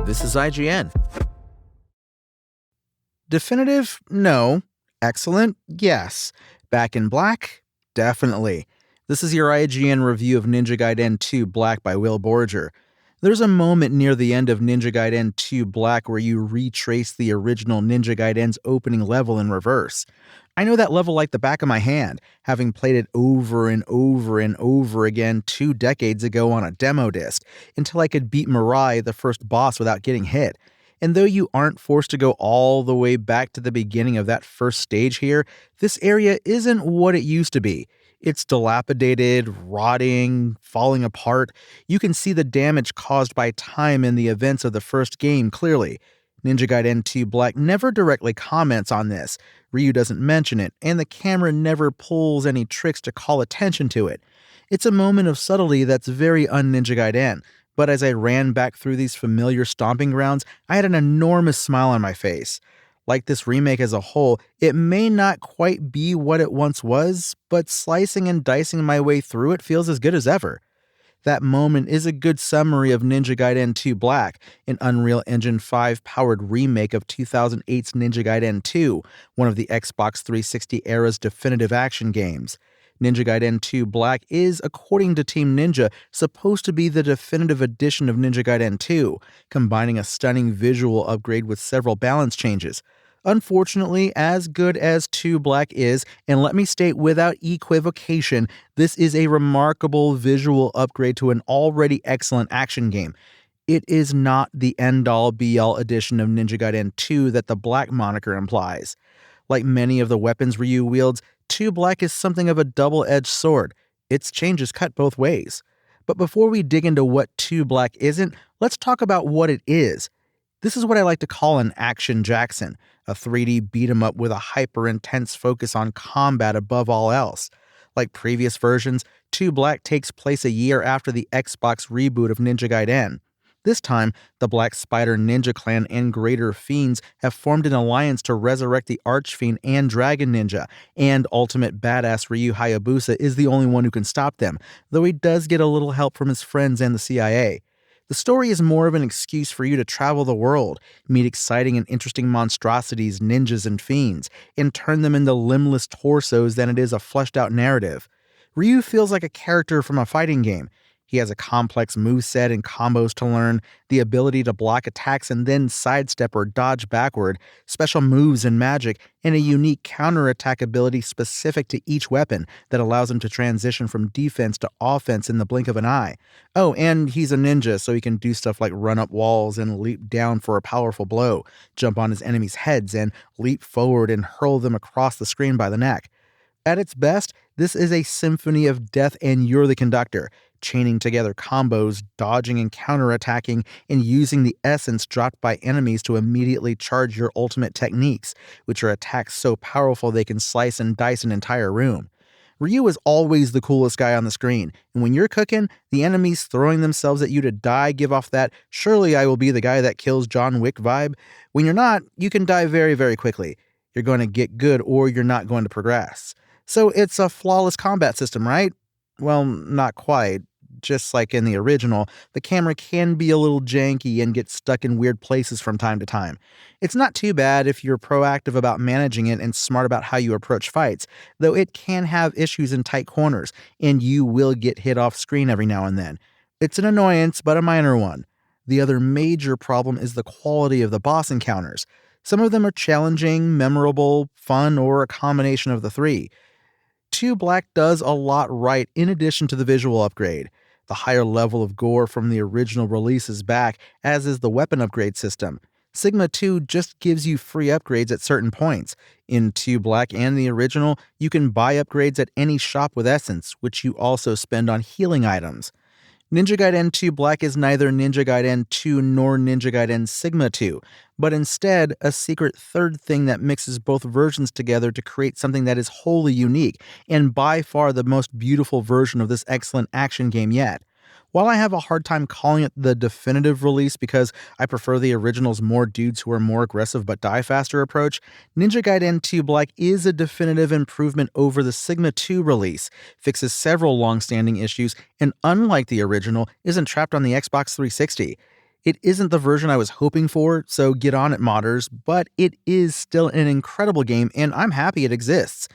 This is IGN. Definitive? No. Excellent? Yes. Back in black? Definitely. This is your IGN review of Ninja Gaiden 2 Black by Will Borger. There's a moment near the end of Ninja Gaiden 2 Black where you retrace the original Ninja Gaiden's opening level in reverse. I know that level like the back of my hand, having played it over and over and over again 2 decades ago on a demo disc, until I could beat Mirai, the first boss, without getting hit. And though you aren't forced to go all the way back to the beginning of that first stage here, this area isn't what it used to be. It's dilapidated, rotting, falling apart. You can see the damage caused by time and the events of the first game clearly. Ninja Gaiden 2 Black never directly comments on this. Ryu doesn't mention it, and the camera never pulls any tricks to call attention to it. It's a moment of subtlety that's very un-Ninja Gaiden, but as I ran back through these familiar stomping grounds, I had an enormous smile on my face. Like this remake as a whole, it may not quite be what it once was, but slicing and dicing my way through it feels as good as ever. That moment is a good summary of Ninja Gaiden 2 Black, an Unreal Engine 5 powered remake of 2008's Ninja Gaiden 2, one of the Xbox 360 era's definitive action games. Ninja Gaiden 2 Black is, according to Team Ninja, supposed to be the definitive edition of Ninja Gaiden 2, combining a stunning visual upgrade with several balance changes. Unfortunately, as good as 2 Black is, and let me state without equivocation, this is a remarkable visual upgrade to an already excellent action game. It is not the end-all be-all edition of Ninja Gaiden 2 that the Black moniker implies. Like many of the weapons Ryu wields, 2 Black is something of a double-edged sword. Its changes cut both ways. But before we dig into what 2 Black isn't, let's talk about what it is. This is what I like to call an Action Jackson, a 3D beat-em-up with a hyper-intense focus on combat above all else. Like previous versions, 2 Black takes place a year after the Xbox reboot of Ninja Gaiden. This time, the Black Spider Ninja Clan and Greater Fiends have formed an alliance to resurrect the Archfiend and Dragon Ninja, and ultimate badass Ryu Hayabusa is the only one who can stop them, though he does get a little help from his friends and the CIA. The story is more of an excuse for you to travel the world, meet exciting and interesting monstrosities, ninjas, and fiends, and turn them into limbless torsos than it is a fleshed-out narrative. Ryu feels like a character from a fighting game. He has a complex moveset and combos to learn, the ability to block attacks and then sidestep or dodge backward, special moves and magic, and a unique counterattack ability specific to each weapon that allows him to transition from defense to offense in the blink of an eye. Oh, and he's a ninja, so he can do stuff like run up walls and leap down for a powerful blow, jump on his enemies' heads, and leap forward and hurl them across the screen by the neck. At its best, this is a symphony of death and you're the conductor, chaining together combos, dodging and counterattacking, and using the essence dropped by enemies to immediately charge your ultimate techniques, which are attacks so powerful they can slice and dice an entire room. Ryu is always the coolest guy on the screen, and when you're cooking, the enemies throwing themselves at you to die give off that "surely I will be the guy that kills John Wick" vibe. When you're not, you can die very, very quickly. You're going to get good or you're not going to progress. So it's a flawless combat system, right? Well, not quite. Just like in the original, the camera can be a little janky and get stuck in weird places from time to time. It's not too bad if you're proactive about managing it and smart about how you approach fights, though it can have issues in tight corners, and you will get hit off screen every now and then. It's an annoyance, but a minor one. The other major problem is the quality of the boss encounters. Some of them are challenging, memorable, fun, or a combination of the three. 2 Black does a lot right in addition to the visual upgrade. The higher level of gore from the original release is back, as is the weapon upgrade system. Sigma 2 just gives you free upgrades at certain points. In 2 Black and the original, you can buy upgrades at any shop with Essence, which you also spend on healing items. Ninja Gaiden 2 Black is neither Ninja Gaiden 2 nor Ninja Gaiden Sigma 2, but instead a secret third thing that mixes both versions together to create something that is wholly unique, and by far the most beautiful version of this excellent action game yet. While I have a hard time calling it the definitive release because I prefer the original's more dudes who are more aggressive but die faster approach, Ninja Gaiden 2 Black is a definitive improvement over the Sigma 2 release, fixes several long-standing issues, and unlike the original, isn't trapped on the Xbox 360. It isn't the version I was hoping for, so get on it, modders, but it is still an incredible game, and I'm happy it exists.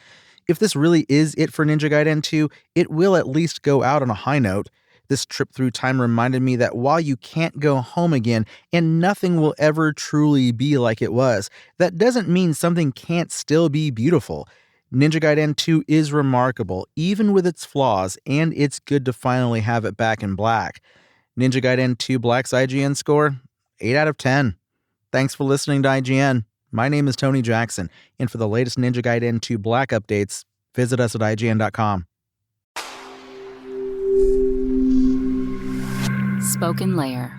If this really is it for Ninja Gaiden 2, it will at least go out on a high note. This trip through time reminded me that while you can't go home again, and nothing will ever truly be like it was, that doesn't mean something can't still be beautiful. Ninja Gaiden 2 is remarkable, even with its flaws, and it's good to finally have it back in black. Ninja Gaiden 2 Black's IGN score? 8 out of 10. Thanks for listening to IGN. My name is Tony Jackson, and for the latest Ninja Gaiden 2 Black updates, visit us at IGN.com. Spoken Layer.